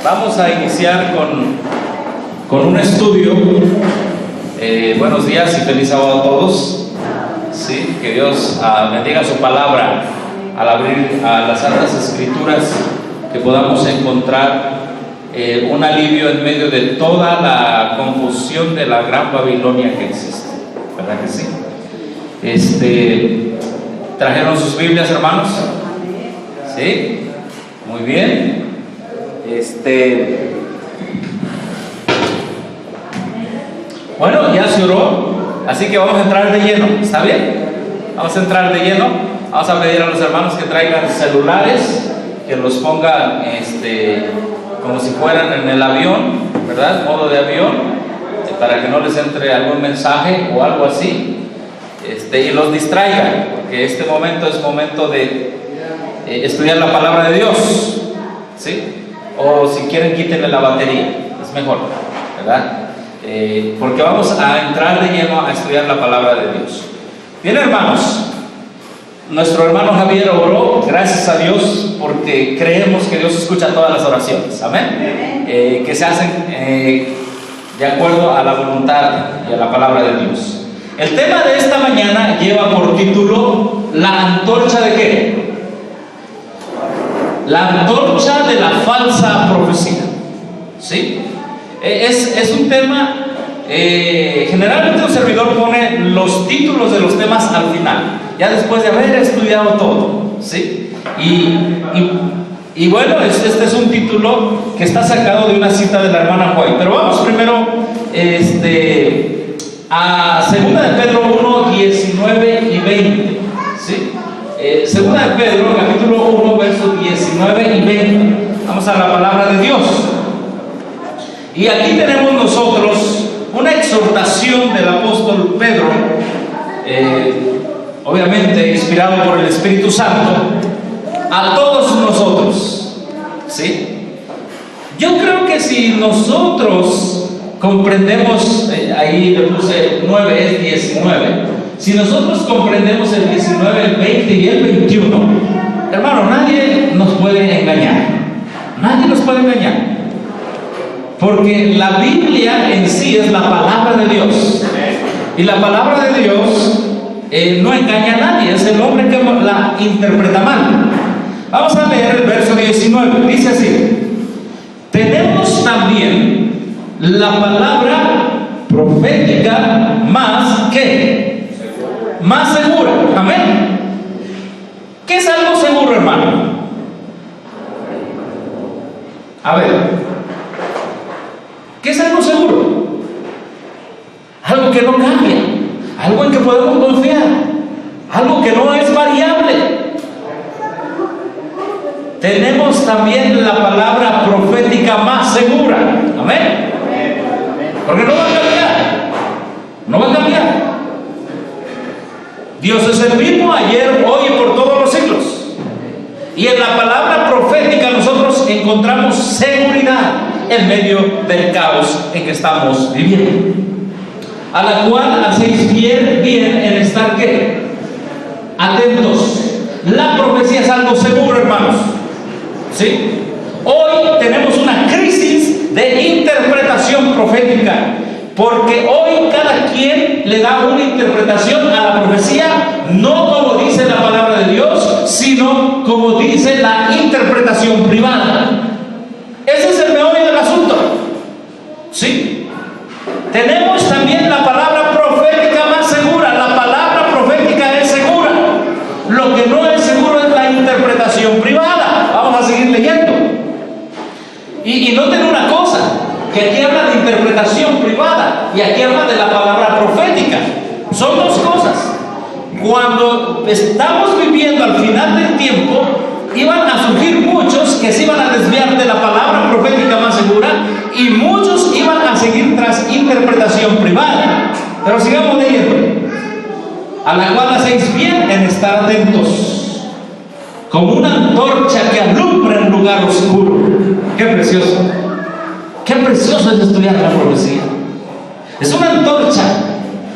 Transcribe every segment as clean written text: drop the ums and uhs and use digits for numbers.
Vamos a iniciar con un estudio. Buenos días y feliz sábado a todos. Sí, que Dios bendiga su palabra al abrir a las Santas Escrituras, que podamos encontrar un alivio en medio de toda la confusión de la gran Babilonia que existe. ¿Verdad que sí? ¿Trajeron sus Biblias, hermanos? ¿Sí? Muy bien. Bueno, ya se oró, así que vamos a entrar de lleno. ¿Está bien? Vamos a entrar de lleno. Vamos a pedir a los hermanos que traigan celulares, que los pongan como si fueran en el avión, ¿verdad? Modo de avión, para que no les entre algún mensaje o algo así, y los distraigan, porque este momento es momento de estudiar la palabra de Dios, ¿sí? O si quieren, quítenle la batería, es mejor, ¿verdad? Porque vamos a entrar de lleno a estudiar la palabra de Dios. Bien, hermanos, nuestro hermano Javier oró, gracias a Dios, porque creemos que Dios escucha todas las oraciones, amén, que se hacen de acuerdo a la voluntad y a la palabra de Dios. El tema de esta mañana lleva por título la antorcha de ¿qué? La antorcha de la falsa profecía, ¿sí? Es un tema, generalmente un servidor pone los títulos de los temas al final, ya después de haber estudiado todo, ¿sí? Y bueno, este es un título que está sacado de una cita de la hermana White, pero vamos primero a 2 de Pedro 1, 19 y 20, ¿sí? 2 de Pedro, capítulo 1, versos 19 y 20. Vamos a la palabra de Dios. Y aquí tenemos nosotros una exhortación del apóstol Pedro, obviamente inspirado por el Espíritu Santo, a todos nosotros, ¿sí? Yo creo que si nosotros comprendemos, ahí le puse 9, es 19, si nosotros comprendemos el 19, el 20 y el 21, hermano, nadie nos puede engañar, nadie nos puede engañar. Porque la Biblia en sí es la palabra de Dios. Y la palabra de Dios no engaña a nadie, es el hombre que la interpreta mal. Vamos a leer el verso 19, dice así: tenemos también la palabra profética más segura. Amén. ¿Qué es algo seguro, hermano? A ver, ¿qué es algo seguro? Algo que no cambia, algo en que podemos confiar, algo que no es variable. Tenemos también la palabra profética más segura. Amén. Porque no va a cambiar, no va a cambiar. Dios es el mismo ayer, hoy y por todos los siglos. Y en la palabra profética nosotros encontramos seguridad en medio del caos en que estamos viviendo, a la cual hacéis bien en estar ¿qué? Atentos. La profecía es algo seguro, hermanos, ¿sí? Hoy tenemos una crisis de interpretación profética, porque hoy cada quien le da una interpretación a la profecía, no como dice la palabra de Dios, sino como dice la interpretación privada. Ese es el meollo del asunto, ¿sí? Tenemos también la palabra profética más segura. La palabra profética es segura. Lo que no es seguro es la interpretación privada. Vamos a seguir leyendo. Y noten una cosa, que aquí habla de interpretación privada y aquí habla de la palabra profética. Son dos cosas. Cuando estamos viviendo al final del tiempo, iban a surgir muchos que se iban a desviar de la palabra profética más segura y muchos iban a seguir tras interpretación privada. Pero sigamos leyendo. A la cual hacéis bien en estar atentos, como una antorcha que alumbra en lugar oscuro. ¡Qué precioso! ¡Qué precioso es estudiar la profecía! Es una antorcha,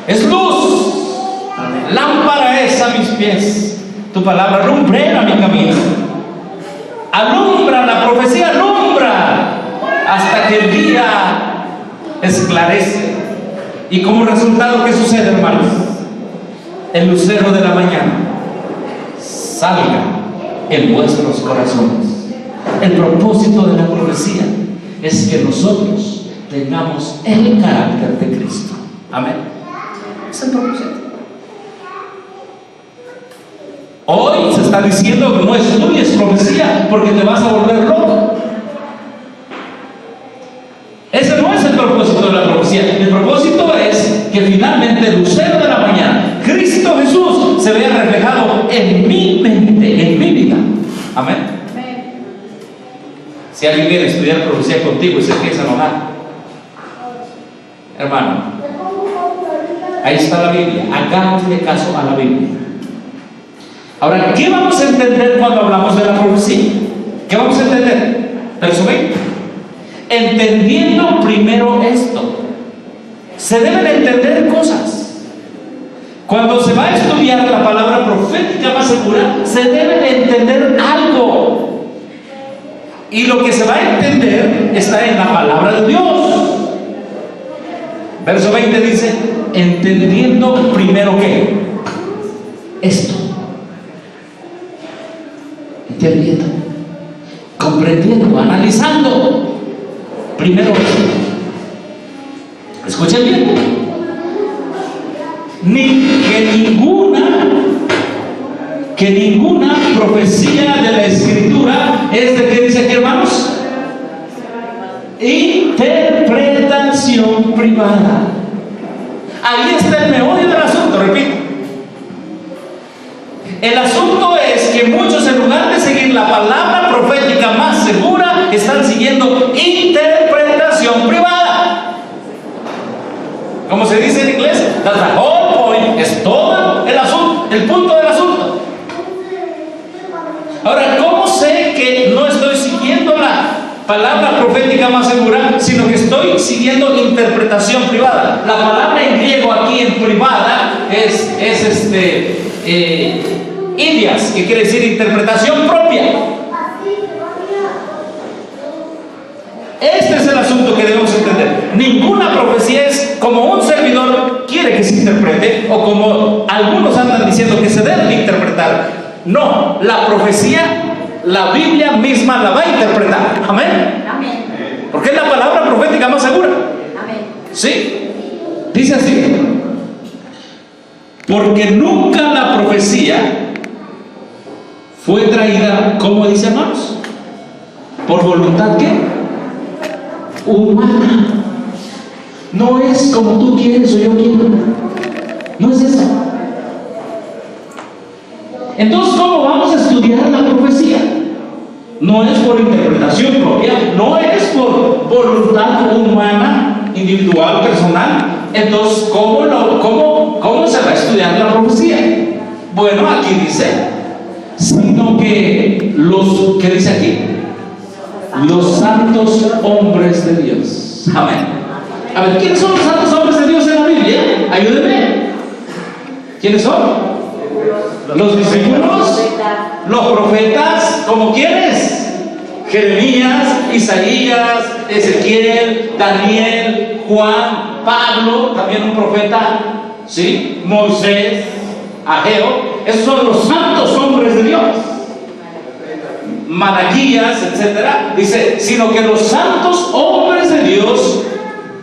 es luz. Lámpara es a mis pies tu palabra, lumbrera mi camino. Alumbra, la profecía alumbra hasta que el día esclarece. Y como resultado, ¿qué sucede, hermanos? El lucero de la mañana salga en vuestros corazones. El propósito de la profecía es que nosotros tengamos el carácter de Cristo. Amén. Es el propósito. Hoy se está diciendo que no estudies profecía porque te vas a volver loco. Ese no es el propósito de la profecía. El propósito es que finalmente el lucero de la mañana, Cristo Jesús, se vea reflejado en mi mente, en mi vida. Amén. Si alguien viene a estudiar profecía contigo y se empieza a enojar, hermano, ahí está la Biblia. Háganle caso a la Biblia. Ahora, ¿qué vamos a entender cuando hablamos de la profecía? ¿Qué vamos a entender? Verso 20. Entendiendo primero esto, se deben entender cosas. Cuando se va a estudiar la palabra profética más segura, se debe entender algo. Y lo que se va a entender está en la palabra de Dios. Verso 20 dice: entendiendo primero ¿qué? Esto. Entendiendo, comprendiendo, analizando. Primero esto. Escuchen bien. Que ninguna profecía de la Escritura es de, ¿qué dice aquí, hermanos? Interpretación privada. Ahí está el meollo del asunto, repito. El asunto es que muchos, en lugar de seguir la palabra profética más segura, están siguiendo interpretación privada. Como se dice en inglés, that's the whole point, es todo el asunto, el punto del asunto. Ahora, ¿cómo sé que no estoy siguiendo la palabra profética más segura, sino que estoy siguiendo interpretación privada? La palabra en griego aquí en privada es Indias, que quiere decir interpretación propia. Este es el asunto que debemos entender. Ninguna profecía es como un servidor quiere que se interprete, o como algunos andan diciendo que se debe interpretar. No, la profecía, la Biblia misma la va a interpretar. Amén. Amén. Porque es la palabra profética más segura. Amén. ¿Sí? Dice así: porque nunca la profecía fue traída, ¿cómo dice, hermanos? ¿Por voluntad qué? Humana. No es como tú quieres o yo quiero. No es eso. Entonces, ¿cómo vamos a estudiar la profecía? No es por interpretación propia, no es por voluntad humana, individual, personal. Entonces, ¿cómo se va a estudiar la profecía? Bueno, aquí dice, sino que ¿qué dice aquí? Los santos hombres de Dios. Amén. A ver, ¿quiénes son los santos hombres de Dios en la Biblia? Ayúdenme. ¿Quiénes son? Los discípulos, los profetas. ¿Como quiénes? Jeremías, Isaías, Ezequiel, Daniel, Juan, Pablo, también un profeta, ¿sí? Moisés, Ageo. Esos son los santos hombres de Dios. Malaquías, etcétera. Dice, sino que los santos hombres de Dios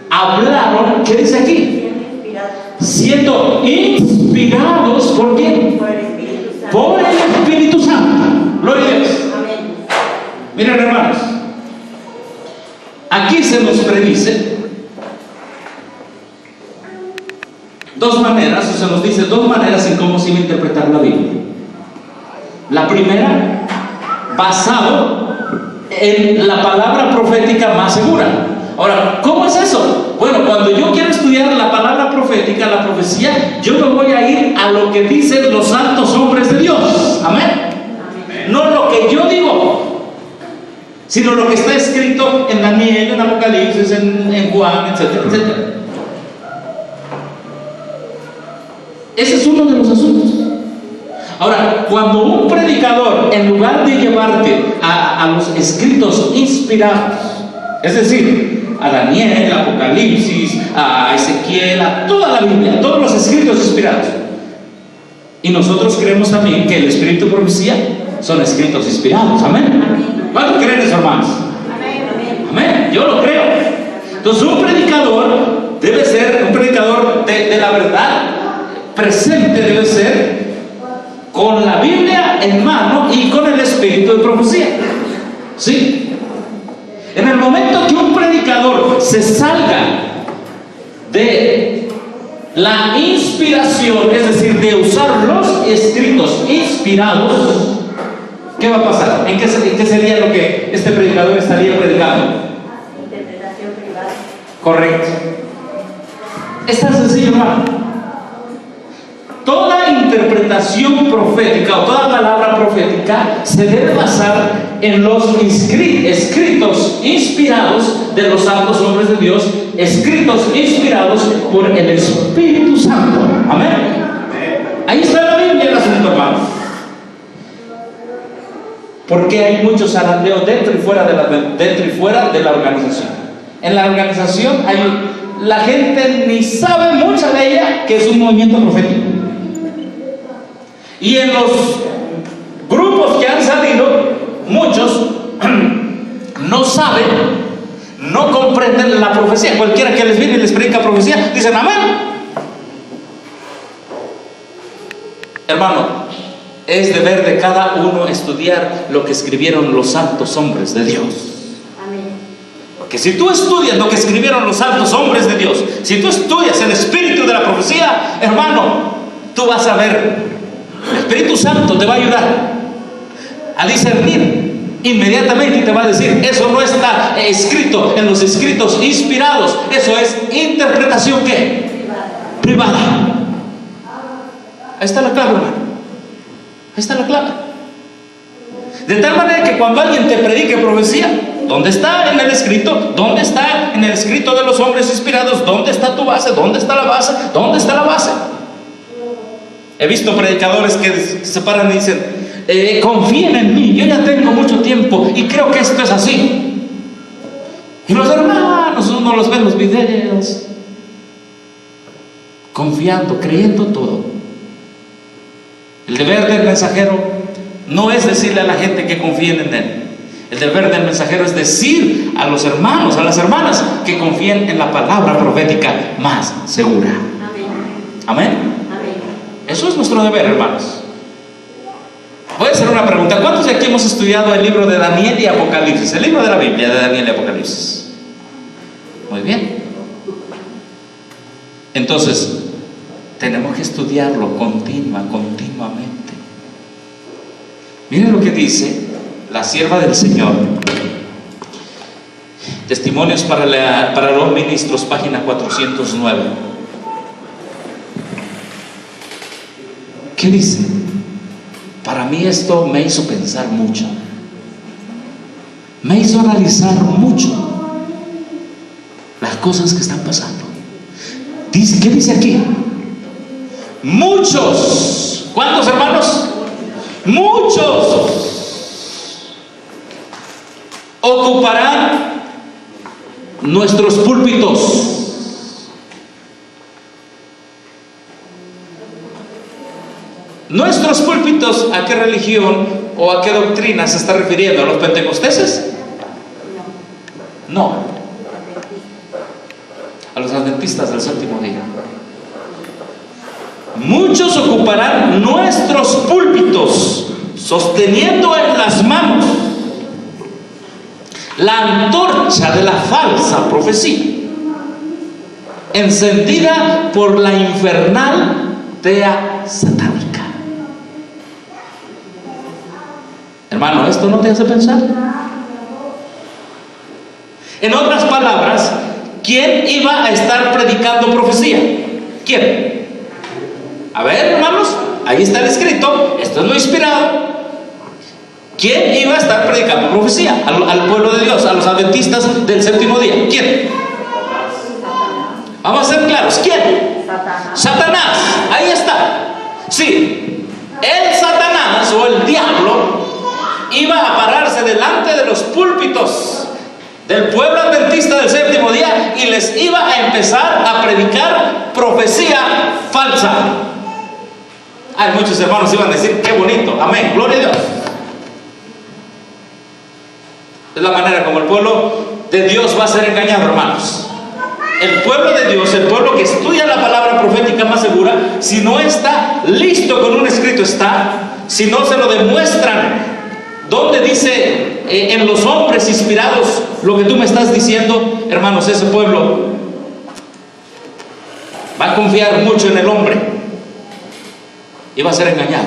hablaron, ¿qué dice aquí? Siendo inspirados ¿por quién? Por el Espíritu Santo. Gloria a Dios. Miren, hermanos, aquí se nos predice dos maneras, o se nos dice dos maneras en cómo se iba a interpretar la Biblia. La primera, basado en la palabra profética más segura. Ahora, ¿cómo es eso? Bueno, cuando yo quiero estudiar la palabra profética, la profecía, yo me voy a ir a lo que dicen los santos hombres de Dios. Amén. No lo que yo digo, sino lo que está escrito en Daniel, en Apocalipsis, en Juan, etcétera, etcétera. Ese es uno de los asuntos. Ahora, cuando un predicador, en lugar de llevarte a los escritos inspirados, Es decir, a Daniel, a Apocalipsis, a Ezequiel, a toda la Biblia, todos los escritos inspirados. Y nosotros creemos también que el espíritu de profecía son escritos inspirados. Amén. ¿Cuántos creen eso, hermanos? Amén. Yo lo creo. Entonces, un predicador debe ser un predicador de la verdad presente, debe ser con la Biblia en mano y con el espíritu de profecía. ¿Sí? En el momento que un predicador se salga de la inspiración, es decir, de usar los escritos inspirados, ¿qué va a pasar? ¿En qué sería lo que este predicador estaría predicando? Interpretación privada. Correcto. Es tan sencillo, hermano. Toda interpretación profética o toda palabra profética se debe basar en los escritos inspirados de los santos hombres de Dios, escritos inspirados por el Espíritu Santo. Amén. Ahí está la Biblia, el asunto, hermano. Porque hay muchos zarandeos dentro y fuera de la organización. En la organización la gente ni sabe mucha de ella que es un movimiento profético. Y en los grupos que han salido, muchos no saben, no comprenden la profecía. Cualquiera que les viene y les predica profecía, dicen amén. Hermano, es deber de cada uno estudiar lo que escribieron los santos hombres de Dios. Amén. Porque si tú estudias lo que escribieron los santos hombres de Dios, si tú estudias el espíritu de la profecía, hermano, tú vas a ver. El Espíritu Santo te va a ayudar a discernir inmediatamente y te va a decir: eso no está escrito en los escritos inspirados, eso es interpretación ¿qué? Privada. Ahí está la clave, hermano. Ahí está la clave. De tal manera que cuando alguien te predique profecía, ¿dónde está en el escrito? ¿Dónde está en el escrito de los hombres inspirados? ¿Dónde está tu base? ¿Dónde está la base? ¿Dónde está la base? He visto predicadores que se paran y dicen: confíen en mí, yo ya tengo mucho tiempo y creo que esto es así. Y los hermanos, uno los ve en los videos, confiando, creyendo todo. El deber del mensajero no es decirle a la gente que confíen en él. El deber del mensajero es decir a los hermanos, a las hermanas, que confíen en la palabra profética más segura. Amén. Eso es nuestro deber, hermanos. Voy a hacer una pregunta. ¿Cuántos de aquí hemos estudiado el libro de Daniel y Apocalipsis? El libro de la Biblia de Daniel y Apocalipsis. Muy bien. Entonces, tenemos que estudiarlo continuamente. Miren lo que dice la sierva del Señor. Testimonios para los ministros, página 409. ¿Qué dice? Para mí esto me hizo pensar mucho, me hizo analizar mucho las cosas que están pasando. Dice, ¿qué dice aquí? Muchos. ¿Cuántos, hermanos? Muchos ocuparán nuestros púlpitos. Nuestros púlpitos, ¿a qué religión o a qué doctrina se está refiriendo? ¿A los pentecosteses? No. A los adventistas del séptimo día. Muchos ocuparán nuestros púlpitos, sosteniendo en las manos la antorcha de la falsa profecía, encendida por la infernal tea satánica. Hermano, ¿esto no te hace pensar? En otras palabras, ¿quién iba a estar predicando profecía? ¿Quién? A ver, hermanos, ahí está el escrito, esto es lo inspirado. ¿Quién iba a estar predicando profecía al pueblo de Dios, a los adventistas del séptimo día? ¿Quién? Vamos a ser claros, ¿quién? Satanás, ahí está. Sí, el Satanás o el diablo iba a pararse delante de los púlpitos del pueblo adventista del séptimo día y les iba a empezar a predicar profecía falsa. Hay muchos hermanos iban a decir, qué bonito, amén, gloria a Dios. Es la manera como el pueblo de Dios va a ser engañado, hermanos. El pueblo de Dios, el pueblo que estudia la palabra profética más segura, si no está listo con un escrito, si no se lo demuestran, donde dice en los hombres inspirados lo que tú me estás diciendo, hermanos, ese pueblo va a confiar mucho en el hombre y va a ser engañado.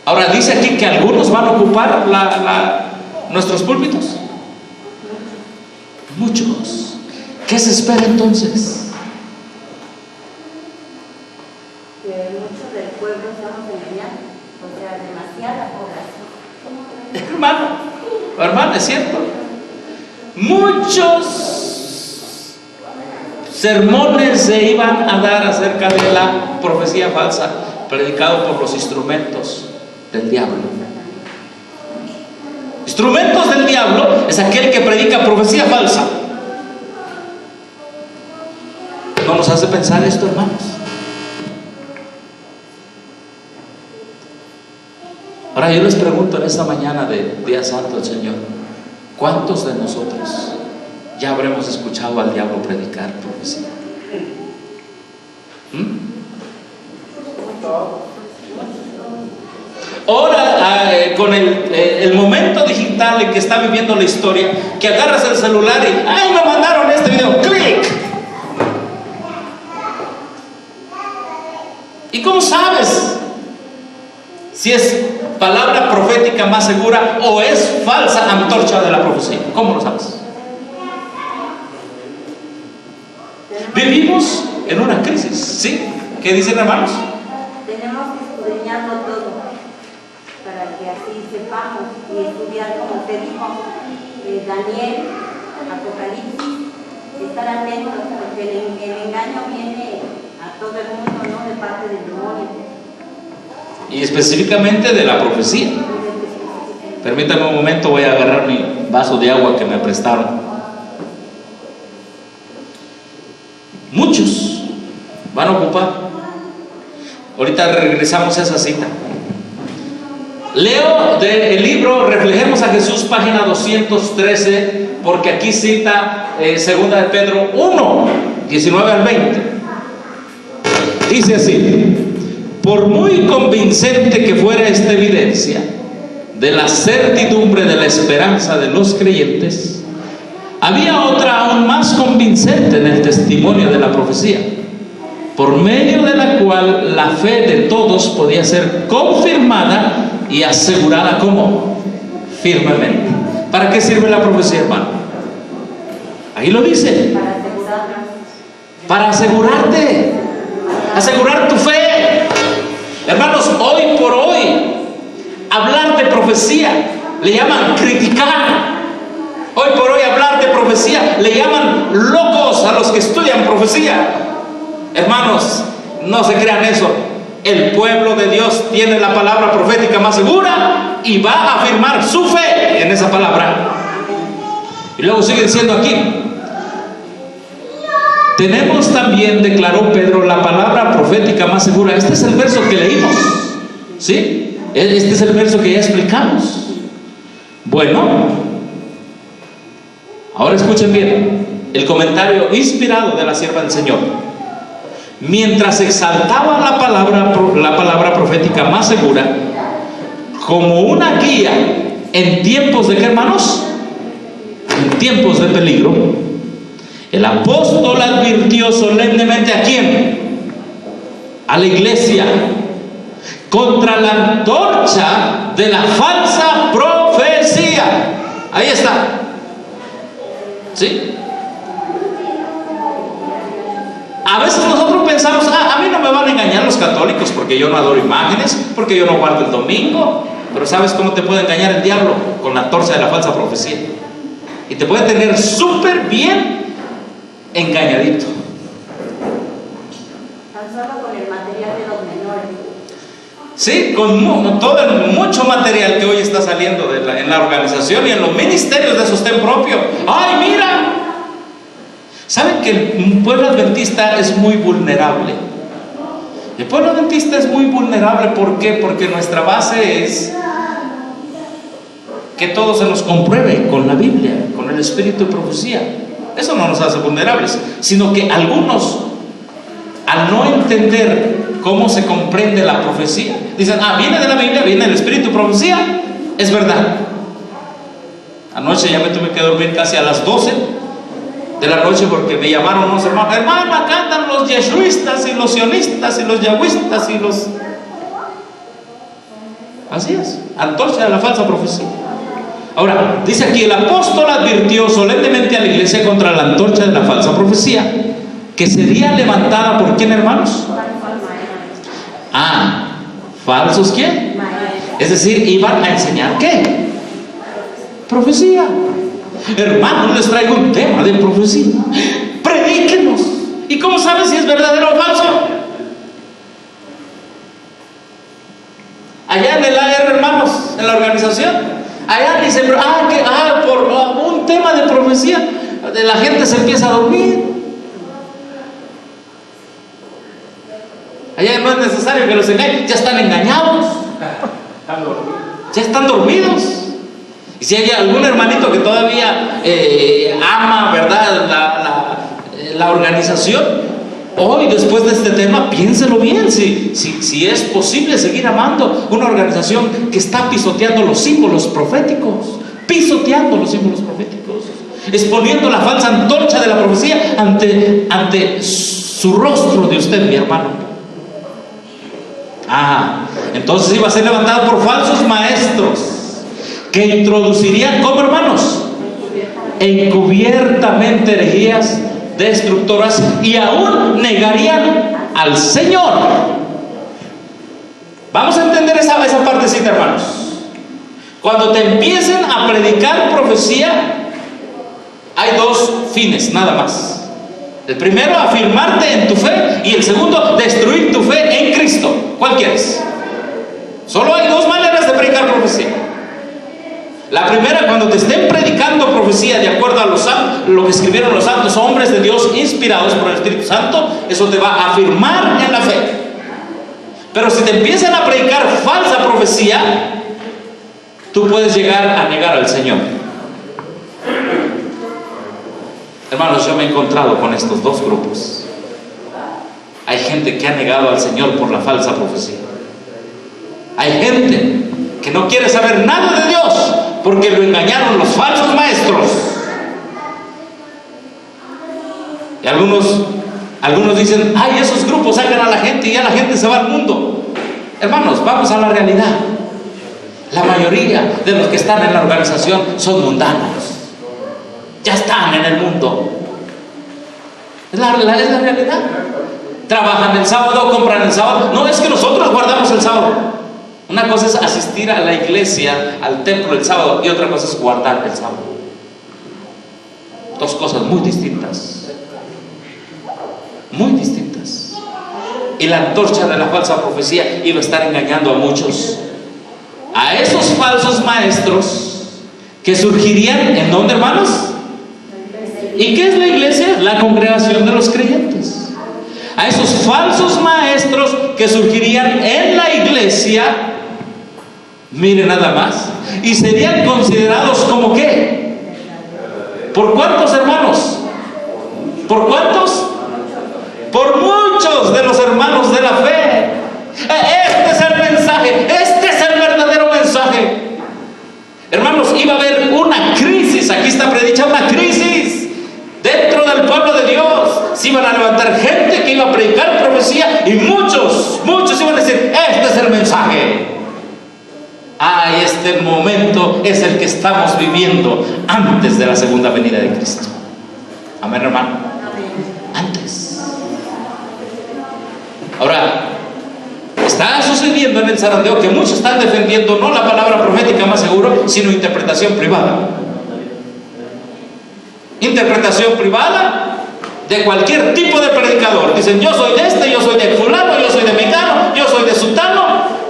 Ahora dice aquí que algunos van a ocupar nuestros púlpitos. Muchos. ¿Qué se espera entonces? Que muchos del pueblo estamos engañando, o sea, demasiada población. Hermano, es cierto. Muchos sermones se iban a dar acerca de la profecía falsa, predicado por los instrumentos del diablo. Instrumentos del diablo es aquel que predica profecía falsa. ¿No nos hace pensar esto, hermanos? Ahora yo les pregunto en esta mañana de Día Santo del Señor, ¿cuántos de nosotros ya habremos escuchado al diablo predicar profecía? Ahora, con el momento digital en que está viviendo la historia, que agarras el celular y ¡ay, me mandaron este video! ¡Clic! ¿Y cómo sabes si es palabra profética más segura o es falsa antorcha de la profecía? ¿Cómo lo sabes? Vivimos en una crisis, ¿sí? ¿Qué dicen, hermanos? Tenemos que escudriñarlo todo para que así sepamos y estudiar, como te dijo Daniel, Apocalipsis, estar atentos porque el engaño viene a todo el mundo, no de parte del demonio. Y específicamente de la profecía. Permítame un momento, voy a agarrar mi vaso de agua que me prestaron. Muchos van a ocupar. Ahorita regresamos a esa cita. Leo del libro Reflejemos a Jesús, página 213, porque aquí cita segunda de Pedro 1, 19 al 20. Dice así: por muy convincente que fuera esta evidencia de la certidumbre de la esperanza de los creyentes, había otra aún más convincente en el testimonio de la profecía, por medio de la cual la fe de todos podía ser confirmada y asegurada como firmemente. ¿Para qué sirve la profecía, hermano? Ahí lo dice. Para asegurarte, asegurar tu fe. Hermanos, hoy por hoy, hablar de profecía le llaman criticar. Hoy por hoy, hablar de profecía le llaman locos a los que estudian profecía. Hermanos, no se crean eso. El pueblo de Dios tiene la palabra profética más segura y va a afirmar su fe en esa palabra. Y luego sigue diciendo aquí: tenemos también, declaró Pedro, la palabra profética más segura. Este es el verso que leímos, ¿sí? Este es el verso que ya explicamos. Bueno, ahora escuchen bien el comentario inspirado de la sierva del Señor. Mientras exaltaba la palabra profética más segura como una guía en tiempos de ¿qué, hermanos? En tiempos de peligro, el apóstol advirtió solemnemente ¿a quién? A la iglesia, contra la antorcha de la falsa profecía. Ahí está, ¿sí? A veces nosotros pensamos, a mí no me van a engañar los católicos porque yo no adoro imágenes, porque yo no guardo el domingo. Pero ¿sabes cómo te puede engañar el diablo? Con la antorcha de la falsa profecía. Y te puede tener súper bien engañadito. Tan solo con el material de los menores. Sí, con todo mucho material que hoy está saliendo en la organización y en los ministerios de sostén propio. ¡Ay, mira! ¿Saben que el pueblo adventista es muy vulnerable? El pueblo adventista es muy vulnerable. ¿Por qué? Porque nuestra base es que todo se nos compruebe con la Biblia, con el espíritu de profecía. Eso no nos hace vulnerables, sino que algunos, al no entender cómo se comprende la profecía, dicen: viene de la Biblia, viene del espíritu de profecía, es verdad. Anoche ya me tuve que dormir casi a las 12 de la noche porque me llamaron unos hermanos: hermano, acá andan los yeshuistas y los sionistas y los yahwistas y los... Así es, antorcha de la falsa profecía. Ahora, dice aquí: el apóstol advirtió solemnemente a la iglesia contra la antorcha de la falsa profecía, que sería levantada por ¿quién, hermanos? ¿Falsos quién? Es decir, iban a enseñar ¿qué? Profecía. Hermanos, les traigo un tema de profecía. Predíquenos. ¿Y cómo saben si es verdadero o falso? Allá en el AR, hermanos, en la organización, allá dicen: por un tema de profecía, la gente se empieza a dormir. Allá no es necesario que los engañen, ya están engañados, ya están dormidos. Y si hay algún hermanito que todavía ama, ¿verdad?, la organización, hoy, después de este tema, piénselo bien, si es posible seguir amando una organización que está pisoteando los símbolos proféticos, exponiendo la falsa antorcha de la profecía ante su rostro de usted, mi hermano. Entonces iba a ser levantado por falsos maestros que introducirían, ¿cómo, hermanos? Encubiertamente herejías destructoras y aún negarían al Señor. Vamos a entender esa partecita, hermanos. Cuando te empiecen a predicar profecía, hay dos fines, nada más. El primero, afirmarte en tu fe, y el segundo, destruir tu fe en Cristo. ¿Cuál quieres? Solo hay dos maneras de predicar profecía. La primera, cuando te estén predicando profecía de acuerdo a lo que escribieron los santos hombres de Dios inspirados por el Espíritu Santo, eso te va a afirmar en la fe. Pero si te empiezan a predicar falsa profecía, tú puedes llegar a negar al Señor. Hermanos, yo me he encontrado con estos dos grupos. Hay gente que ha negado al Señor por la falsa profecía. Hay gente que no quiere saber nada de Dios porque lo engañaron los falsos maestros. Y algunos dicen: esos grupos sacan a la gente y ya la gente se va al mundo. Hermanos, vamos a la realidad. La mayoría de los que están en la organización son mundanos. Ya están en el mundo. Es la realidad. Trabajan el sábado, compran el sábado. No es que nosotros guardamos el sábado. Una cosa es asistir a la iglesia, al templo el sábado, y otra cosa es guardar el sábado. Dos cosas muy distintas. Muy distintas. Y la antorcha de la falsa profecía iba a estar engañando a muchos. A esos falsos maestros que surgirían, ¿en dónde, hermanos? ¿Y qué es la iglesia? La congregación de los creyentes. A esos falsos maestros que surgirían en la iglesia, miren nada más, y serían considerados como ¿qué? ¿Por cuántos, hermanos? ¿Por cuántos? Por muchos de los hermanos de la fe. Este es el mensaje, este es el verdadero mensaje. Hermanos, iba a haber una crisis, aquí está predicha una crisis dentro del pueblo de Dios. Se iban a levantar gente que iba a predicar profecía y muchos iban a decir: este es el mensaje. Este momento es el que estamos viviendo antes de la segunda venida de Cristo. Amén, hermano. Antes. Ahora, está sucediendo en el zarandeo que muchos están defendiendo no la palabra profética, más seguro, sino interpretación privada. Interpretación privada de cualquier tipo de predicador. Dicen: yo soy de este, yo soy de fulano, yo soy de mecano, yo soy de sultano.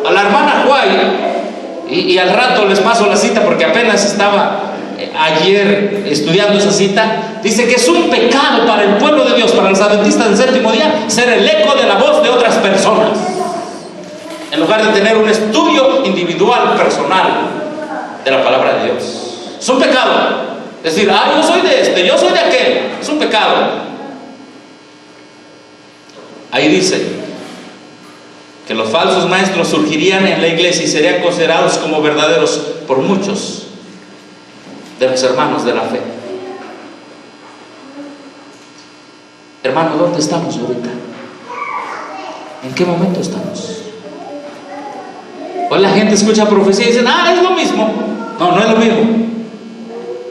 y al rato les paso la cita porque apenas estaba ayer estudiando esa cita. Dice que es un pecado para el pueblo de Dios, para los adventistas del séptimo día, ser el eco de la voz de otras personas, en lugar de tener un estudio individual, personal de la palabra de Dios. Es un pecado decir, yo soy de este, yo soy de aquel. Es un pecado. Ahí dice que los falsos maestros surgirían en la iglesia y serían considerados como verdaderos por muchos de los hermanos de la fe. Hermano, ¿dónde estamos ahorita? ¿En qué momento estamos? Hoy la gente escucha profecía y dicen, es lo mismo. No, no es lo mismo.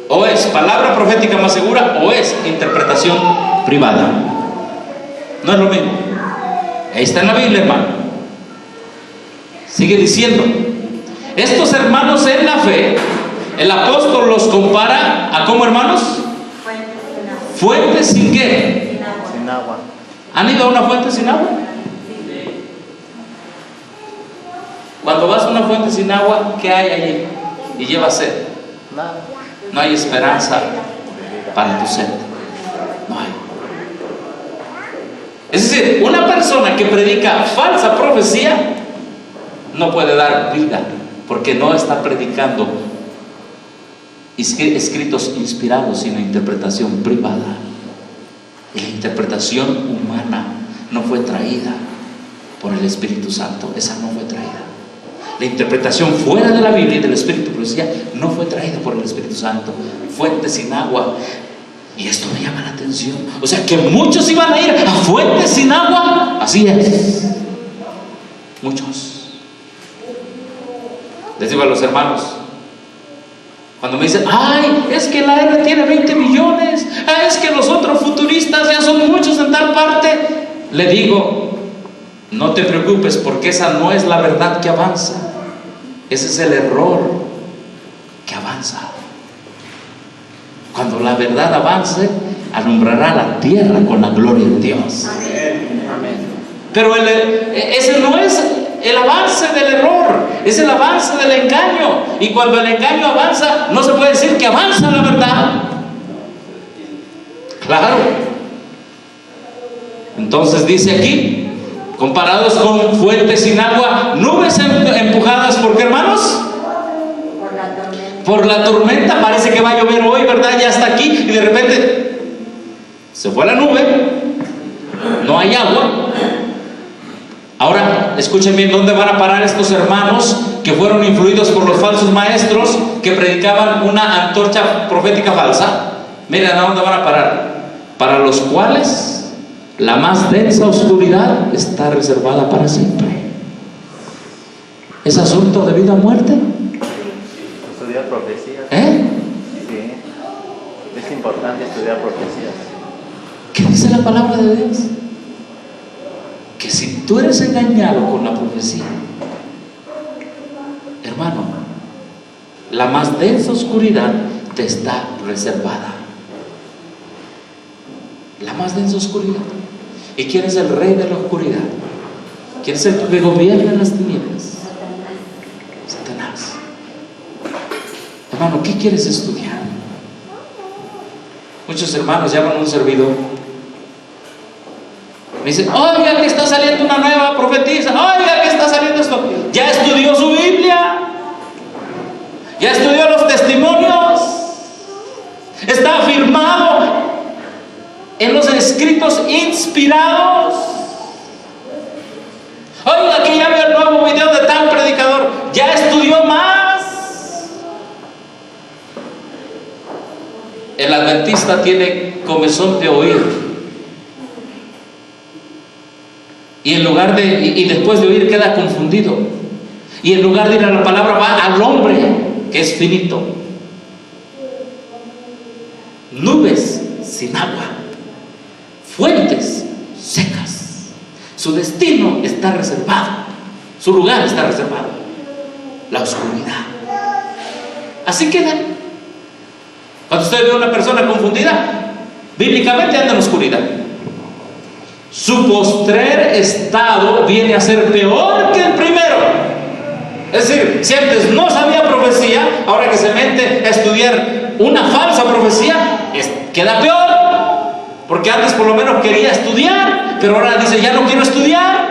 O es palabra profética más segura o es interpretación privada. No es lo mismo. Ahí está en la Biblia, hermano. Sigue diciendo, estos hermanos en la fe, el apóstol los compara a ¿cómo, hermanos? Fuentes sin qué. Sin agua. ¿Han ido a una fuente sin agua? Cuando vas a una fuente sin agua, ¿qué hay allí? Y lleva sed. Nada. No hay esperanza para tu sed. No hay. Es decir, una persona que predica falsa profecía no puede dar vida, porque no está predicando escritos inspirados, sino interpretación privada. Y la interpretación humana no fue traída por el Espíritu Santo. Esa no fue traída. La interpretación fuera de la Biblia y del Espíritu de profecía no fue traída por el Espíritu Santo. Fuentes sin agua. Y esto me llama la atención. O sea que muchos iban a ir a fuentes sin agua. Así es. Muchos. Les digo a los hermanos, cuando me dicen, es que la R tiene 20 millones, es que los otros futuristas ya son muchos en tal parte, le digo, no te preocupes, porque esa no es la verdad que avanza. Ese es el error que avanza. Cuando la verdad avance, alumbrará la tierra con la gloria de Dios. Amén. Pero ese no es el avance del error, es el avance del engaño. Y cuando el engaño avanza, no se puede decir que avanza la verdad. Claro. Entonces dice aquí, comparados con fuentes sin agua, nubes empujadas, ¿por qué, hermanos? Por la tormenta. Parece que va a llover hoy, ¿verdad? Ya está aquí y de repente se fue la nube, no hay agua. Ahora, escuchen bien dónde van a parar estos hermanos que fueron influidos por los falsos maestros que predicaban una antorcha profética falsa. Miren a dónde van a parar. Para los cuales la más densa oscuridad está reservada para siempre. ¿Es asunto de vida o muerte? Estudiar profecías. Sí. Es importante estudiar profecías. ¿Qué dice la palabra de Dios? Que si tú eres engañado con la profecía, hermano, la más densa oscuridad te está reservada. La más densa oscuridad. ¿Y quién es el rey de la oscuridad? ¿Quién es el que gobierna las tinieblas? Satanás. Hermano, ¿qué quieres estudiar? Muchos hermanos llaman a un servidor. Me dicen, oiga, que está saliendo una nueva profetisa, oiga, que está saliendo esto. ¿Ya estudió su Biblia? ¿Ya estudió los testimonios? ¿Está afirmado en los escritos inspirados? Oiga, que ya vio el nuevo video de tal predicador. ¿Ya estudió más? El adventista tiene comezón de oír. Y en lugar de, y después de oír queda confundido. Y en lugar de ir a la palabra va al hombre, que es finito. Nubes sin agua, fuentes secas. Su destino está reservado, su lugar está reservado, la oscuridad. Así queda. Cuando usted ve a una persona confundida, bíblicamente anda en la oscuridad. Su postrer estado viene a ser peor que el primero. Es decir, si antes no sabía profecía, ahora que se mete a estudiar una falsa profecía, queda peor. Porque antes por lo menos quería estudiar, pero ahora dice, ya no quiero estudiar.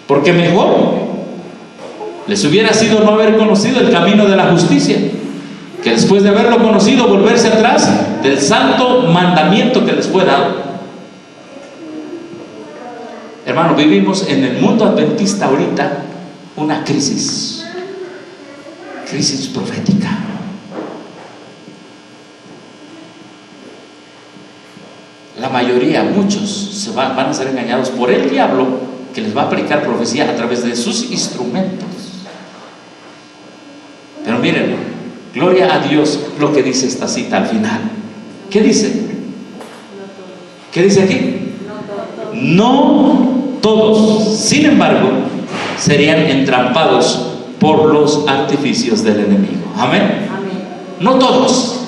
Porque mejor les hubiera sido no haber conocido el camino de la justicia, que después de haberlo conocido, volverse atrás del santo mandamiento que les fue dado. Hermano, vivimos en el mundo adventista ahorita una crisis profética. La mayoría, muchos, van a ser engañados por el diablo, que les va a predicar profecía a través de sus instrumentos. Pero miren, gloria a Dios lo que dice esta cita al final. ¿Qué dice? ¿Qué dice aquí? No todos, sin embargo, serían entrampados por los artificios del enemigo. Amén. No todos.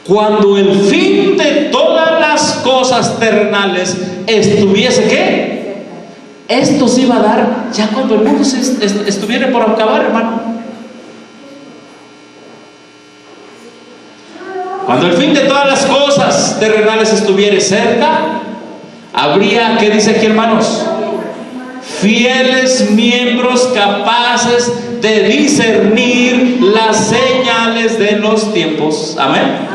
Cuando el fin de todas las cosas terrenales estuviese, ¿qué? Esto se iba a dar ya cuando el mundo estuviera por acabar, hermano. Cuando el fin de todas las cosas terrenales estuviere cerca, habría, ¿qué dice aquí, hermanos? Fieles miembros capaces de discernir las señales de los tiempos. Amén.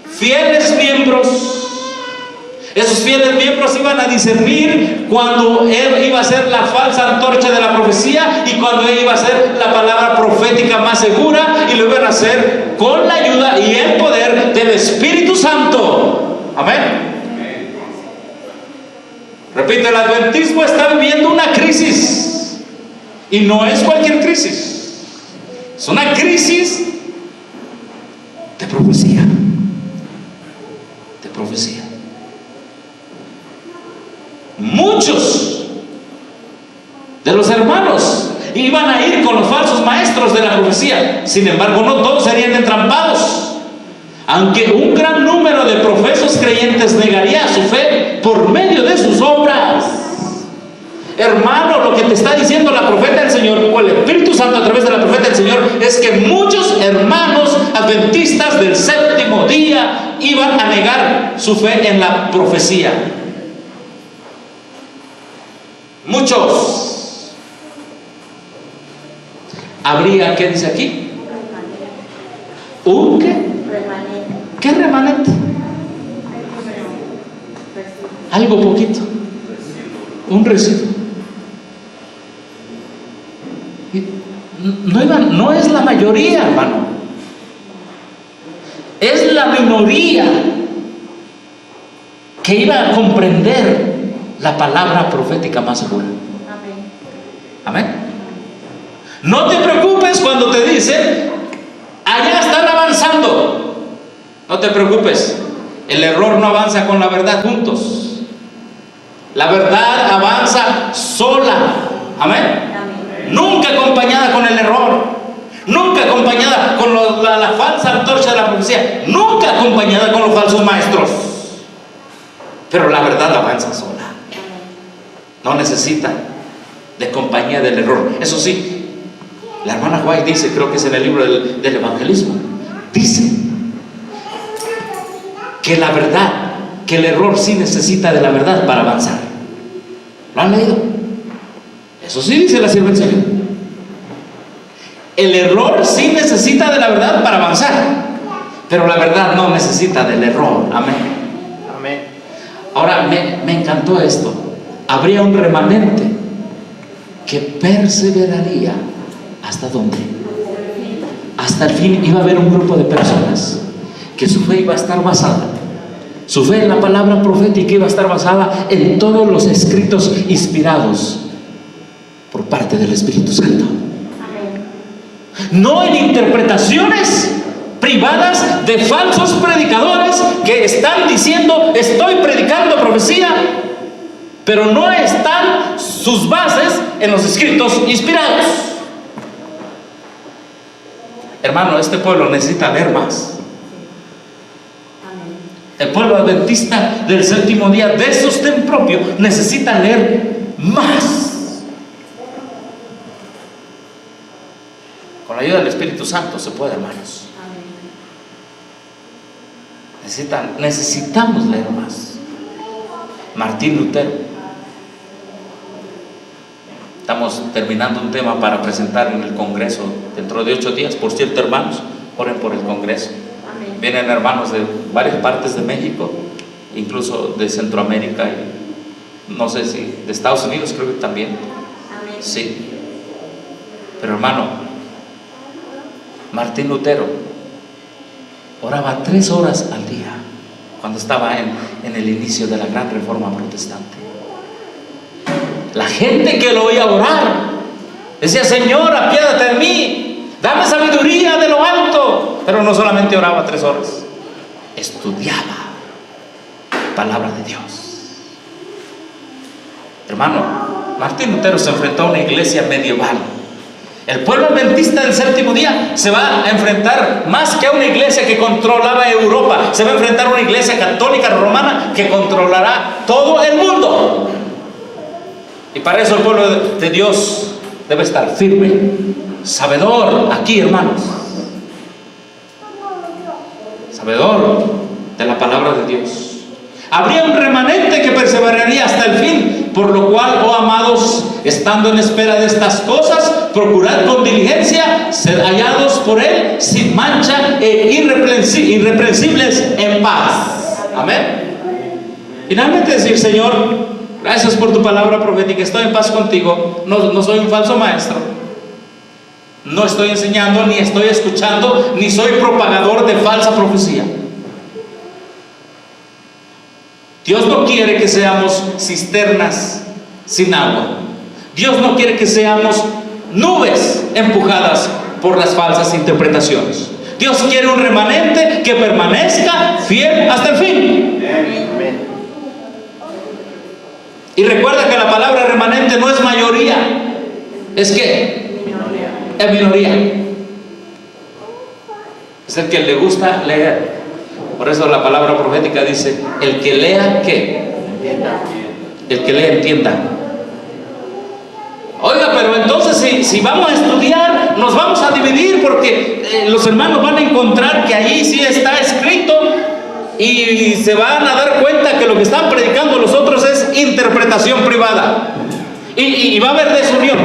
Fieles miembros. Esos fieles miembros iban a discernir cuando él iba a ser la falsa antorcha de la profecía y cuando él iba a ser la palabra profética más segura, y lo iban a hacer con la ayuda y el poder del Espíritu Santo. Amén. Repito, el adventismo está viviendo una crisis, y no es cualquier crisis, es una crisis de profecía. De profecía. Muchos de los hermanos iban a ir con los falsos maestros de la profecía, sin embargo, no todos serían entrampados. Aunque un gran número de profesos creyentes negaría su fe por medio de sus obras. Hermano, lo que te está diciendo la profeta del Señor, o el Espíritu Santo a través de la profeta del Señor, es que muchos hermanos adventistas del séptimo día iban a negar su fe en la profecía. Muchos. Habría, ¿qué dice aquí? ¿Un qué? ¿Qué remanente? Algo poquito. Un residuo. No es la mayoría, hermano. Es la minoría que iba a comprender la palabra profética más segura. Amén. No te preocupes cuando te dicen, allá están avanzando. No te preocupes, el error no avanza con la verdad juntos. La verdad avanza sola. Amén. Nunca acompañada con el error, nunca acompañada con la falsa antorcha de la profecía, nunca acompañada con los falsos maestros. Pero la verdad avanza sola. No necesita de compañía del error. Eso sí, la hermana White dice, creo que es en el libro del evangelismo, dice que la verdad, que el error sí necesita de la verdad para avanzar. ¿Lo han leído? Eso sí dice la sierva del Señor. El error sí necesita de la verdad para avanzar, pero la verdad no necesita del error. Amén. Amén. Ahora me encantó esto. Habría un remanente que perseveraría hasta dónde, hasta el fin. Iba a haber un grupo de personas que su fe iba a estar basada, su fe en la palabra profética iba a estar basada en todos los escritos inspirados por parte del Espíritu Santo, no en interpretaciones privadas de falsos predicadores que están diciendo estoy predicando profecía, pero no están sus bases en los escritos inspirados. Hermano, este pueblo necesita leer más. El pueblo adventista del séptimo día de sostén propio necesita leer más. Con la ayuda del Espíritu Santo se puede, hermanos. Necesitamos leer más. Martín Lutero. Estamos terminando un tema para presentar en el Congreso dentro de 8 días. Por cierto, hermanos, oren por el Congreso. Amén. Vienen hermanos de varias partes de México, incluso de Centroamérica y no sé si de Estados Unidos, creo que también. Amén. Sí. Pero hermano, Martín Lutero oraba 3 horas al día cuando estaba en el inicio de la gran reforma protestante. La gente que lo oía orar decía: Señor, apiádate de mí, dame sabiduría de lo alto. Pero no solamente oraba 3 horas, estudiaba la palabra de Dios. Hermano, Martín Lutero se enfrentó a una iglesia medieval. El pueblo adventista del séptimo día se va a enfrentar más que a una iglesia que controlaba Europa. Se va a enfrentar a una iglesia católica romana que controlará todo el mundo. Y para eso el pueblo de Dios debe estar firme, sabedor, aquí, hermanos, sabedor de la palabra de Dios. Habría un remanente que perseveraría hasta el fin, por lo cual, oh amados, estando en espera de estas cosas, procurad con diligencia ser hallados por Él sin mancha e irreprensibles en paz. Amén. Finalmente decir: Señor, gracias por tu palabra profética, estoy en paz contigo, no soy un falso maestro, no estoy enseñando, ni estoy escuchando, ni soy propagador de falsa profecía. Dios no quiere que seamos cisternas sin agua. Dios no quiere que seamos nubes empujadas por las falsas interpretaciones. Dios quiere un remanente que permanezca fiel hasta el fin. Amén. Y recuerda que la palabra remanente no es mayoría, es que es minoría. Es el que le gusta leer. Por eso la palabra profética dice: el que lea, ¿qué? Entienda. El que lea, entienda. Oiga, pero entonces si vamos a estudiar, nos vamos a dividir, porque los hermanos van a encontrar que allí sí está escrito, y se van a dar cuenta que lo que están predicando los otros es interpretación privada, y va a haber desunión.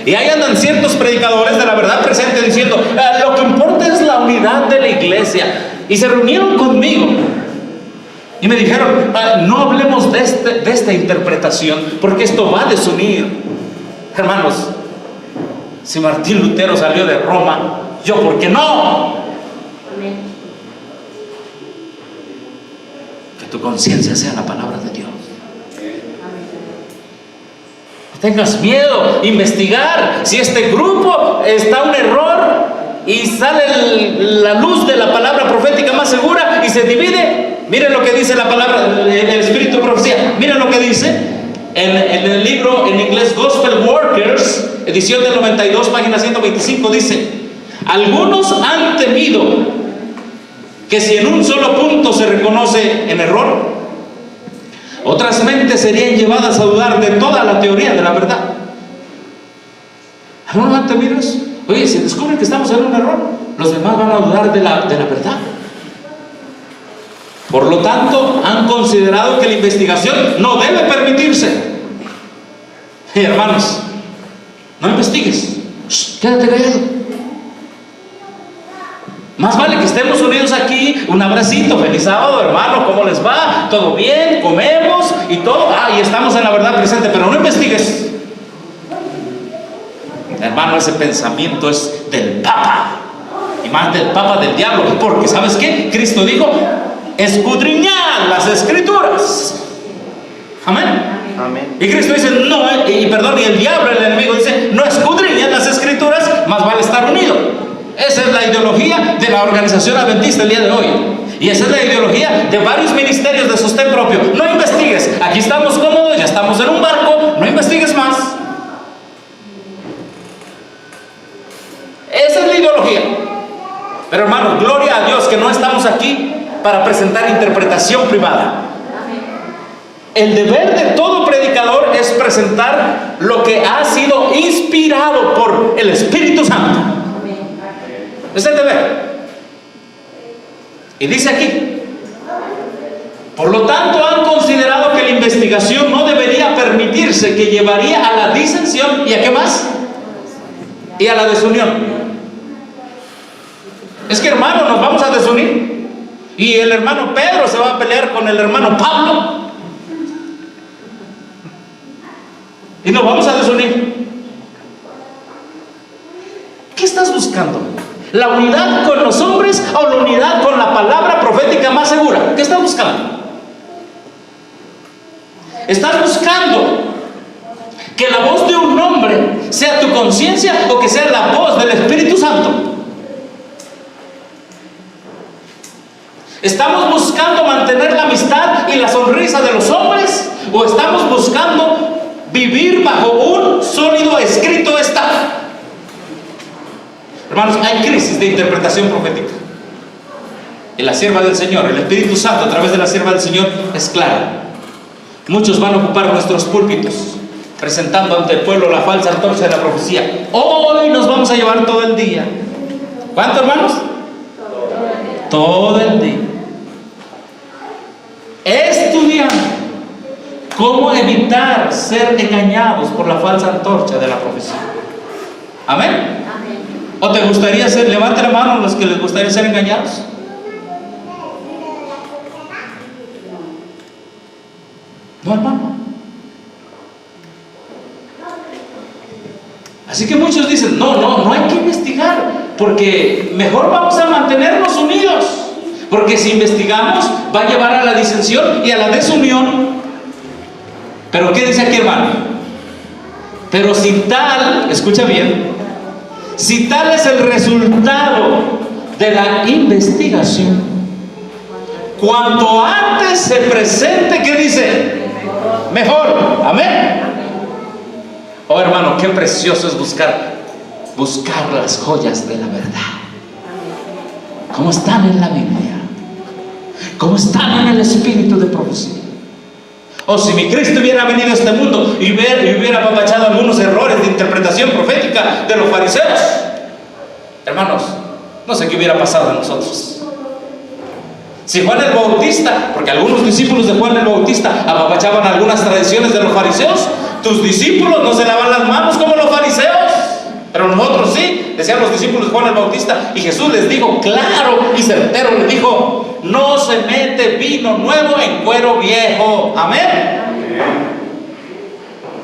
Y ahí andan ciertos predicadores de la verdad presente diciendo: lo que importa es la unidad de la iglesia. Y se reunieron conmigo y me dijeron: no hablemos de esta interpretación, porque esto va a desunir. Hermanos, si Martín Lutero salió de Roma, ¿yo por qué no? Amén. Que tu conciencia sea la palabra de Dios. Amén. No tengas miedo, investigar. Si este grupo está un error y sale la luz de la palabra profética más segura y se divide, miren lo que dice la palabra, el espíritu de profecía. Miren lo que dice en el libro en inglés Gospel Workers, edición del 92, página 125. Dice: algunos han temido que si en un solo punto se reconoce en error, otras mentes serían llevadas a dudar de toda la teoría de la verdad. ¿Algunos han temido eso? Oye, si descubren que estamos en un error, los demás van a dudar de la verdad. Por lo tanto, han considerado que la investigación no debe permitirse. Hermanos, no investigues. Quédate callado. Más vale que estemos unidos aquí. Un abracito, feliz sábado, hermano, ¿cómo les va? ¿Todo bien? ¿Comemos? Y todo. Y estamos en la verdad presente, pero no investigues. Hermano, ese pensamiento es del Papa, y más del Papa del diablo, porque ¿sabes qué? Cristo dijo: escudriñad las Escrituras. Amén. Amén. Y Cristo dice: no, y el diablo, el enemigo, dice: no escudriñad las Escrituras, más vale estar unido. Esa es la ideología de la organización adventista el día de hoy, y esa es la ideología de varios ministerios de sostén propio. No investigues, aquí estamos cómodos, ya estamos en un barco, no investigues más. Esa es la ideología. Pero hermanos, gloria a Dios que no estamos aquí para presentar interpretación privada. El deber de todo predicador predicador es presentar lo que ha sido inspirado por el Espíritu Santo. Es el deber. Y dice aquí: por lo tanto, han considerado que la investigación no debería permitirse, que llevaría a la disensión y ¿a qué más? Y a la desunión. Es que, hermano, nos vamos a desunir. Y el hermano Pedro se va a pelear con el hermano Pablo. Y nos vamos a desunir. ¿Qué estás buscando? ¿La unidad con los hombres o la unidad con la palabra profética más segura? ¿Qué estás buscando? ¿Estás buscando que la voz de un hombre sea tu conciencia o que sea la voz del Espíritu Santo? ¿Estamos buscando mantener la amistad y la sonrisa de los hombres o estamos buscando vivir bajo un sólido escrito está? Hermanos, hay crisis de interpretación profética. Y la sierva del Señor, el Espíritu Santo a través de la sierva del Señor es clara. Muchos van a ocupar nuestros púlpitos presentando ante el pueblo la falsa antorcha de la profecía. Hoy nos vamos a llevar todo el día. ¿Cuánto, hermanos? Todo el día estudiando cómo evitar ser engañados por la falsa antorcha de la profecía. Amén. ¿O te gustaría ser? Levante la mano los que les gustaría ser engañados. No, hermano. Así que muchos dicen: no hay que investigar, porque mejor vamos a mantenernos unidos, porque si investigamos va a llevar a la disensión y a la desunión. Pero ¿qué dice aquí, hermano? Pero si tal, escucha bien, si tal es el resultado de la investigación, cuanto antes se presente, ¿qué dice? Mejor. Amén. Oh, hermano, qué precioso es buscar las joyas de la verdad. ¿Cómo están en la Biblia? ¿Cómo están en el espíritu de profecía? O si mi Cristo hubiera venido a este mundo y hubiera apapachado algunos errores de interpretación profética de los fariseos, hermanos, no sé qué hubiera pasado a nosotros. Si Juan el Bautista, porque algunos discípulos de Juan el Bautista apapachaban algunas tradiciones de los fariseos, tus discípulos no se lavan las manos como los fariseos, pero nosotros sí, decían los discípulos de Juan el Bautista. Y Jesús les dijo claro y certero, les dijo: no se mete vino nuevo en cuero viejo. Amén.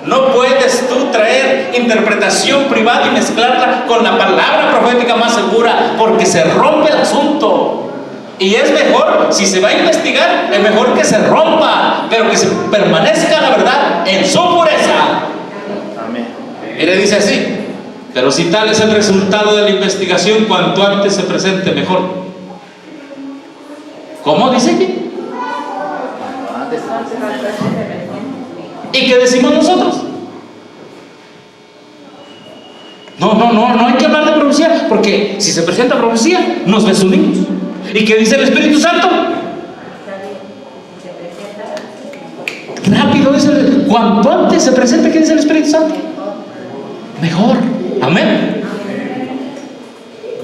No puedes tú traer interpretación privada y mezclarla con la palabra profética más segura, porque se rompe el asunto. Y es mejor, si se va a investigar, es mejor que se rompa, pero que se permanezca la verdad en su pureza. Amén. Y le dice así: pero si tal es el resultado de la investigación, cuanto antes se presente, mejor. ¿Cómo dice aquí? ¿Y qué decimos nosotros? No hay que hablar de profecía, porque si se presenta profecía, nos desunimos. ¿Y qué dice el Espíritu Santo? Rápido dice: cuanto antes se presente, ¿qué dice el Espíritu Santo? Mejor. Amén.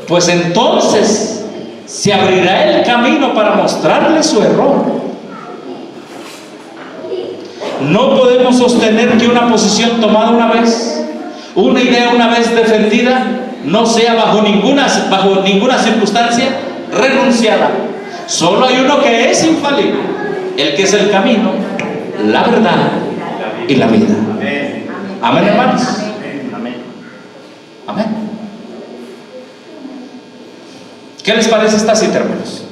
Pues entonces se abrirá el camino para mostrarle su error. No podemos sostener que una posición tomada una vez, una idea una vez defendida, no sea bajo ninguna circunstancia renunciada. Solo hay uno que es infalible, el que es el camino, la verdad y la vida. Amén, hermanos. Amén. ¿Qué les parece esta cita, hermanos?